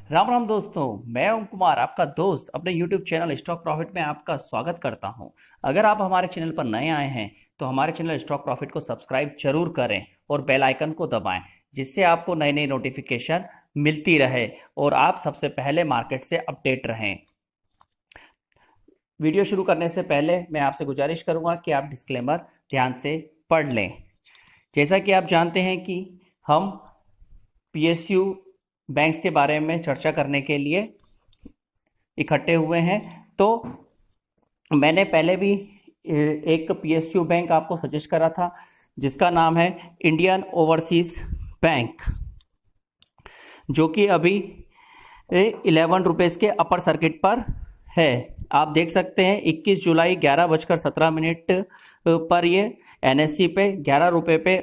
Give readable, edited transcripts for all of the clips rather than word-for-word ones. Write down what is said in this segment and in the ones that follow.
राम राम दोस्तों, मैं ओम कुमार आपका दोस्त अपने YouTube चैनल स्टॉक प्रॉफिट में आपका स्वागत करता हूं। अगर आप हमारे चैनल पर नए आए हैं तो हमारे चैनल स्टॉक प्रॉफिट को सब्सक्राइब जरूर करें और बेल आइकन को दबाएं, जिससे आपको नई नई नोटिफिकेशन मिलती रहे और आप सबसे पहले मार्केट से अपडेट रहें। वीडियो शुरू करने से पहले मैं आपसे गुजारिश करूंगा कि आप डिस्क्लेमर ध्यान से पढ़ लें। जैसा कि आप जानते हैं कि हम PSU बैंक्स के बारे में चर्चा करने के लिए इकट्ठे हुए हैं, तो मैंने पहले भी एक PSU बैंक आपको सजेस्ट करा था जिसका नाम है इंडियन ओवरसीज बैंक, जो कि अभी 11 रुपीज़ के अपर सर्किट पर है। आप देख सकते हैं 21 जुलाई 11:17 पर ये NSE पे 11 रुपये पे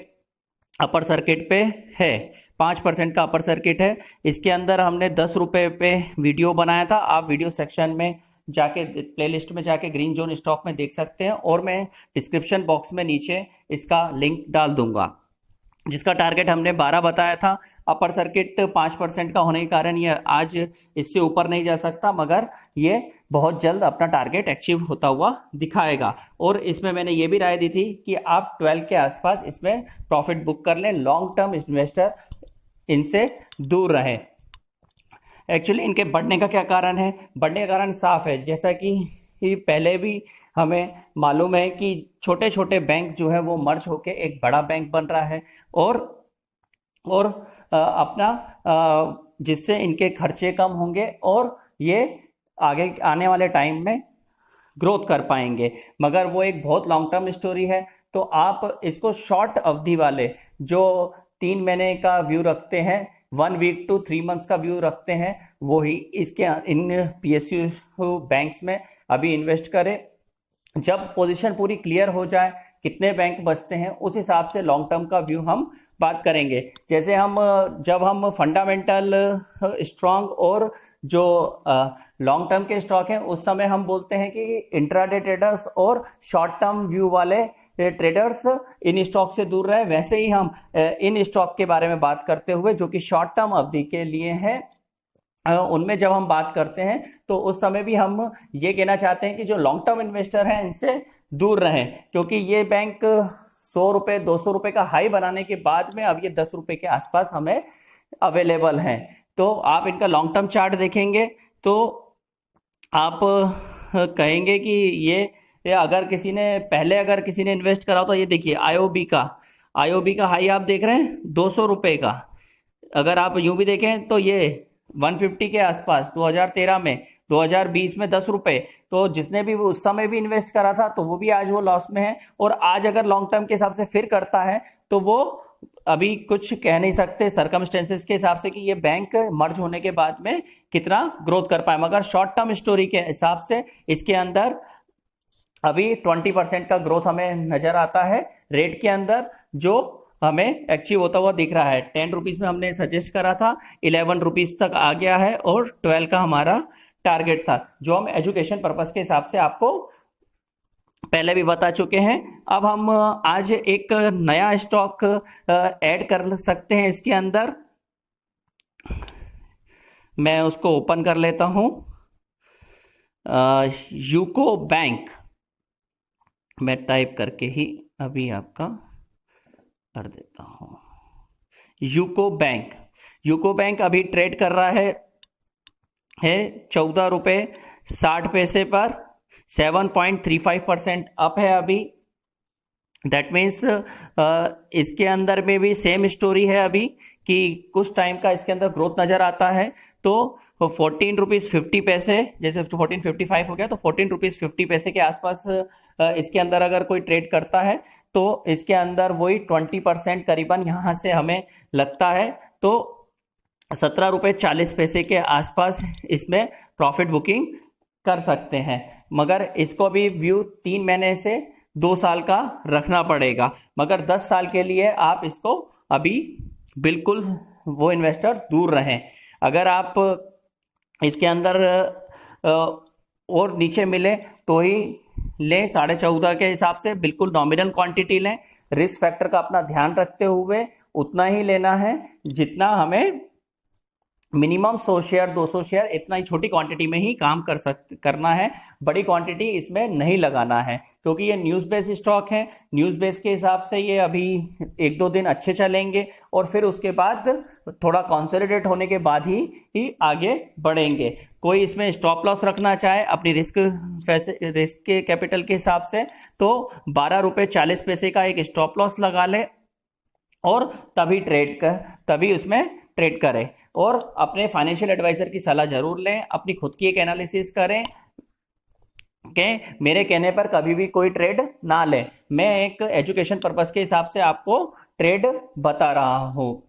अपर सर्किट पे है। 5% का अपर सर्किट है। इसके अंदर हमने 10 रुपये पे वीडियो बनाया था। आप वीडियो सेक्शन में जाके प्लेलिस्ट में जाके ग्रीन जोन स्टॉक में देख सकते हैं, और मैं डिस्क्रिप्शन बॉक्स में नीचे इसका लिंक डाल दूंगा। जिसका टारगेट हमने 12 बताया था। अपर सर्किट 5% का होने के कारण ये आज इससे ऊपर नहीं जा सकता, मगर ये बहुत जल्द अपना टारगेट अचीव होता हुआ दिखाएगा। और इसमें मैंने ये भी राय दी थी कि आप 12 के आसपास इसमें प्रॉफिट बुक कर लें। लॉन्ग टर्म इन्वेस्टर इनसे दूर रहें। एक्चुअली इनके बढ़ने का क्या कारण है? बढ़ने का कारण साफ है। जैसा कि पहले भी हमें मालूम है कि छोटे छोटे बैंक जो है वो मर्ज होके एक बड़ा बैंक बन रहा है, और अपना जिससे इनके खर्चे कम होंगे और ये आगे आने वाले टाइम में ग्रोथ कर पाएंगे। मगर वो एक बहुत लॉन्ग टर्म स्टोरी है, तो आप इसको शॉर्ट अवधि वाले जो 3 महीने का व्यू रखते हैं, 1 वीक टू 3 मंथ्स का व्यू रखते हैं, वो ही इन PSU बैंक्स में अभी इन्वेस्ट करें। जब पोजीशन पूरी क्लियर हो जाए, कितने बैंक बचते हैं, उस हिसाब से लॉन्ग टर्म का व्यू हम बात करेंगे। जैसे जब हम फंडामेंटल स्ट्रांग और जो लॉन्ग टर्म के स्टॉक हैं, उस समय हम बोलते हैं कि इंट्राडे ट्रेडर्स और शॉर्ट टर्म व्यू वाले ट्रेडर्स इन स्टॉक से दूर रहे। वैसे ही हम इन स्टॉक के बारे में बात करते हुए जो कि शॉर्ट टर्म अवधि के लिए हैं, उनमें जब हम बात करते हैं तो उस समय भी हम ये कहना चाहते हैं कि जो लॉन्ग टर्म इन्वेस्टर हैं इनसे दूर रहें, क्योंकि ये बैंक 100 रुपये 200 रुपये का हाई बनाने के बाद में अब ये 10 रुपये के आसपास हमें अवेलेबल हैं। तो आप इनका लॉन्ग टर्म चार्ट देखेंगे तो आप कहेंगे कि ये अगर किसी ने इन्वेस्ट करा हो तो ये देखिए IOB का हाई आप देख रहे हैं 200 रुपये का। अगर आप यूं भी देखें तो ये 150 के आसपास 2013 में, 2020 में 10 रुपए। तो जिसने भी उस समय भी इन्वेस्ट करा था तो वो भी आज वो लॉस में है, और आज अगर लॉन्ग टर्म के हिसाब से फिर करता है तो वो अभी कुछ कह नहीं सकते सर्कमस्टेंसेस के हिसाब से कि ये बैंक मर्ज होने के बाद में कितना ग्रोथ कर पाए। मगर शॉर्ट टर्म स्टोरी के हिसाब से इसके अंदर अभी 20% का ग्रोथ हमें नजर आता है रेट के अंदर, जो हमें अचीव होता हुआ दिख रहा है। 10 रुपीज में हमने सजेस्ट करा था, 11 रुपीज तक आ गया है, और 12 का हमारा टारगेट था, जो हम एजुकेशन पर्पस के हिसाब से आपको पहले भी बता चुके हैं। अब हम आज एक नया स्टॉक ऐड कर सकते हैं इसके अंदर। मैं उसको ओपन कर लेता हूं। यूको बैंक मैं टाइप करके ही अभी आपका कर देता हूं। यूको बैंक अभी ट्रेड कर रहा है 14 रुपये 60 पैसे पर। 7.35% अप है अभी। दैट मीन्स इसके अंदर में भी सेम स्टोरी है अभी कि कुछ टाइम का इसके अंदर ग्रोथ नजर आता है। तो 14 रुपीज 50 पैसे, जैसे 14.55 हो गया तो 14 रुपीज 50 पैसे के आसपास इसके अंदर अगर कोई ट्रेड करता है तो इसके अंदर वही 20% करीबन यहां से हमें लगता है। तो 17 रुपये 40 पैसे के आसपास इसमें प्रॉफिट बुकिंग कर सकते हैं। मगर इसको भी व्यू 3 महीने से 2 साल का रखना पड़ेगा। मगर 10 साल के लिए आप इसको अभी बिल्कुल वो इन्वेस्टर दूर रहें। अगर आप इसके अंदर और नीचे मिले तो ही लें, 14.5 के हिसाब से बिल्कुल नॉमिनल क्वांटिटी लें। रिस्क फैक्टर का अपना ध्यान रखते हुए उतना ही लेना है जितना हमें मिनिमम 100 शेयर 200 शेयर इतना ही छोटी क्वांटिटी में ही काम करना है, बड़ी क्वांटिटी इसमें नहीं लगाना है, क्योंकि ये न्यूज़ बेस स्टॉक है। न्यूज़ बेस के हिसाब से ये अभी 1-2 दिन अच्छे चलेंगे और फिर उसके बाद थोड़ा कंसोलिडेट होने के बाद ही आगे बढ़ेंगे। कोई इसमें स्टॉप लॉस रखना चाहे अपनी रिस्क के कैपिटल के हिसाब से तो 12 रुपये 40 पैसे का एक स्टॉप लॉस लगा ले और तभी उसमें ट्रेड करें। और अपने फाइनेंशियल एडवाइजर की सलाह जरूर लें, अपनी खुद की एक एनालिसिस करें कि मेरे कहने पर कभी भी कोई ट्रेड ना लें। मैं एक एजुकेशन पर्पस के हिसाब से आपको ट्रेड बता रहा हूं।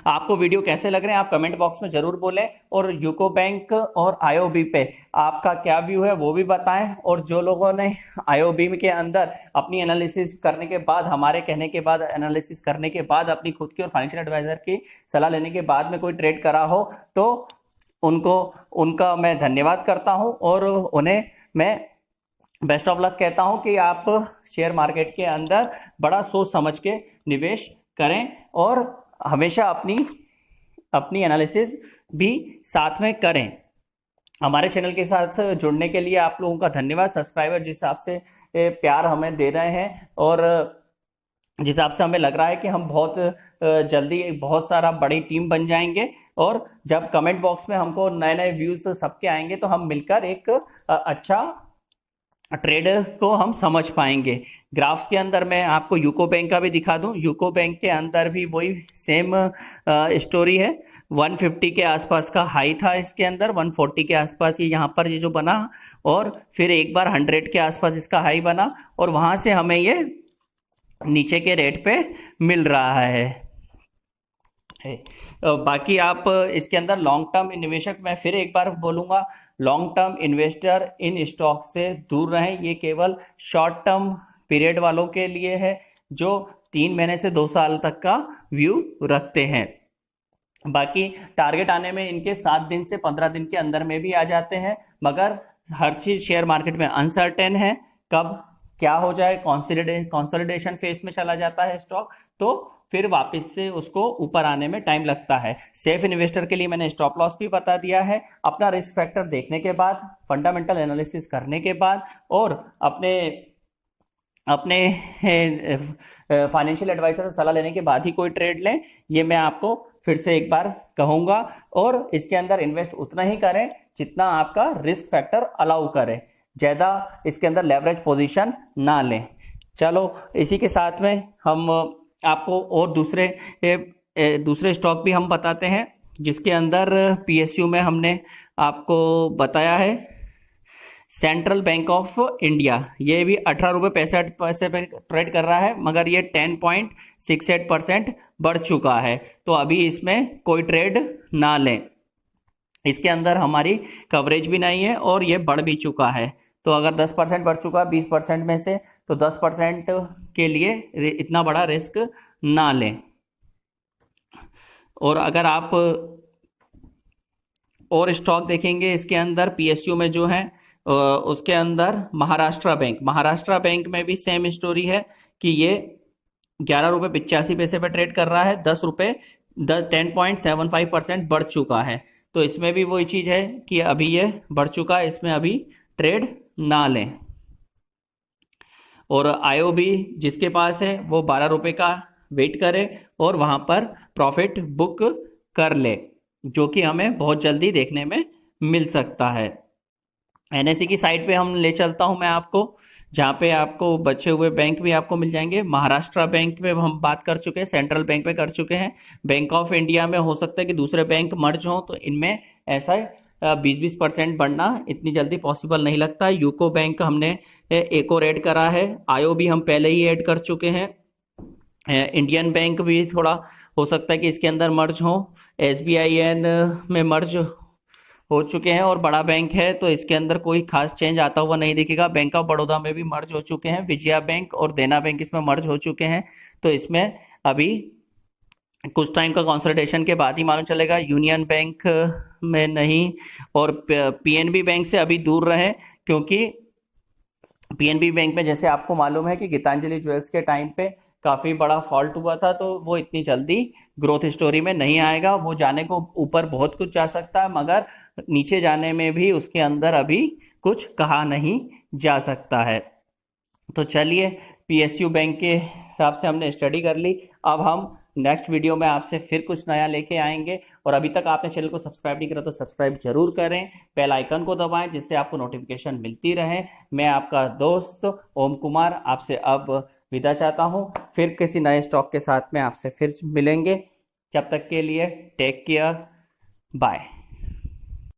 आपको वीडियो कैसे लग रहे हैं आप कमेंट बॉक्स में जरूर बोलें, और यूको बैंक और आईओबी पे आपका क्या व्यू है वो भी बताएं। और जो लोगों ने आईओबी के अंदर अपनी एनालिसिस करने के बाद, हमारे कहने के बाद एनालिसिस करने के बाद, अपनी खुद की और फाइनेंशियल एडवाइजर की सलाह लेने के बाद में कोई ट्रेड करा हो तो उनका मैं धन्यवाद करता हूं और उन्हें मैं बेस्ट ऑफ लक कहता हूं कि आप शेयर मार्केट के अंदर बड़ा सोच समझ के निवेश करें और हमेशा अपनी एनालिसिस भी साथ में करें। हमारे चैनल के साथ जुड़ने के लिए आप लोगों का धन्यवाद। सब्सक्राइबर जिस हिसाब से प्यार हमें दे रहे हैं और जिस हिसाब से हमें लग रहा है कि हम बहुत जल्दी बहुत सारा बड़ी टीम बन जाएंगे, और जब कमेंट बॉक्स में हमको नए नए व्यूज सबके आएंगे तो हम मिलकर एक अच्छा ट्रेडर को हम समझ पाएंगे। ग्राफ्स के अंदर मैं आपको यूको बैंक का भी दिखा दूं। यूको बैंक के अंदर भी वही सेम स्टोरी है। 150 के आसपास का हाई था, इसके अंदर 140 के आसपास ये यहाँ पर ये जो बना, और फिर एक बार 100 के आसपास इसका हाई बना और वहां से हमें ये नीचे के रेट पे मिल रहा है। बाकी आप इसके अंदर लॉन्ग टर्म निवेशक, मैं फिर एक बार बोलूंगा, long term investor in stock से दूर रहें। ये केवल शॉर्ट टर्म पीरियड वालों के लिए है जो 3 महीने से 2 साल तक का व्यू रखते हैं। बाकी टारगेट आने में इनके 7 दिन से 15 दिन के अंदर में भी आ जाते हैं, मगर हर चीज शेयर मार्केट में अनसर्टेन है, कब क्या हो जाए। कंसोलिडेशन फेज में चला जाता है स्टॉक तो फिर वापस से उसको ऊपर आने में टाइम लगता है। सेफ इन्वेस्टर के लिए मैंने स्टॉप लॉस भी बता दिया है। अपना रिस्क फैक्टर देखने के बाद, फंडामेंटल एनालिसिस करने के बाद और अपने फाइनेंशियल एडवाइजर से सलाह लेने के बाद ही कोई ट्रेड लें, ये मैं आपको फिर से एक बार कहूंगा। और इसके अंदर इन्वेस्ट उतना ही करें जितना आपका रिस्क फैक्टर अलाउ करे, ज्यादा इसके अंदर लेवरेज पोजीशन ना लें। चलो, इसी के साथ में हम आपको और दूसरे स्टॉक भी हम बताते हैं, जिसके अंदर पीएसयू में हमने आपको बताया है सेंट्रल बैंक ऑफ इंडिया। ये भी 18 रुपये 65 पैसे पे ट्रेड कर रहा है, मगर ये 10.68% बढ़ चुका है, तो अभी इसमें कोई ट्रेड ना लें। इसके अंदर हमारी कवरेज भी नहीं है और ये बढ़ भी चुका है, तो अगर 10% बढ़ चुका 20% में से, तो 10% के लिए इतना बड़ा रिस्क ना लें। और अगर आप और स्टॉक देखेंगे इसके अंदर पीएसयू में जो है, उसके अंदर महाराष्ट्र बैंक में भी सेम स्टोरी है कि ये 11 रुपये 85 पैसे पे ट्रेड कर रहा है, 10.75% बढ़ चुका है। तो इसमें भी वही चीज है कि अभी ये बढ़ चुका है, इसमें अभी ट्रेड ना लें। और आईओबी जिसके पास है वो 12 रुपये का वेट करे और वहां पर प्रॉफिट बुक कर ले, जो कि हमें बहुत जल्दी देखने में मिल सकता है। एनएसई की साइट पे हम ले चलता हूं मैं आपको, जहां पे आपको बचे हुए बैंक भी आपको मिल जाएंगे। महाराष्ट्र बैंक में हम बात कर चुके हैं, सेंट्रल बैंक में कर चुके हैं, बैंक ऑफ इंडिया में हो सकता है कि दूसरे बैंक मर्ज हो, तो इनमें ऐसा 20-20% बढ़ना इतनी जल्दी पॉसिबल नहीं लगता। यूको बैंक हमने एक और ऐड करा है, आईओबी हम पहले ही ऐड कर चुके हैं, इंडियन बैंक भी थोड़ा हो सकता है कि इसके अंदर मर्ज हो, एसबीआईएन में मर्ज हो चुके हैं और बड़ा बैंक है तो इसके अंदर कोई खास चेंज आता हुआ नहीं दिखेगा। बैंक ऑफ बड़ौदा में भी मर्ज हो चुके हैं, विजया बैंक और देना बैंक इसमें मर्ज हो चुके हैं, तो इसमें अभी कुछ टाइम का कंसल्टेशन के बाद ही मालूम चलेगा। यूनियन बैंक में नहीं, और पीएनबी बैंक से अभी दूर रहें, क्योंकि पीएनबी बैंक में जैसे आपको मालूम है कि गीतांजलि ज्वेल्स के टाइम पे काफ़ी बड़ा फॉल्ट हुआ था, तो वो इतनी जल्दी ग्रोथ स्टोरी में नहीं आएगा। वो जाने को ऊपर बहुत कुछ जा सकता है, मगर नीचे जाने में भी उसके अंदर अभी कुछ कहा नहीं जा सकता है। तो चलिए, पीएसयू बैंक के हिसाब से हमने स्टडी कर ली। अब हम नेक्स्ट वीडियो में आपसे फिर कुछ नया लेके आएंगे। और अभी तक आपने चैनल को सब्सक्राइब नहीं करा तो सब्सक्राइब जरूर करें, बेल आइकन को दबाएं जिससे आपको नोटिफिकेशन मिलती रहे। मैं आपका दोस्त ओम कुमार आपसे अब विदा चाहता हूं। फिर किसी नए स्टॉक के साथ में आपसे फिर मिलेंगे। जब तक के लिए टेक केयर, बाय।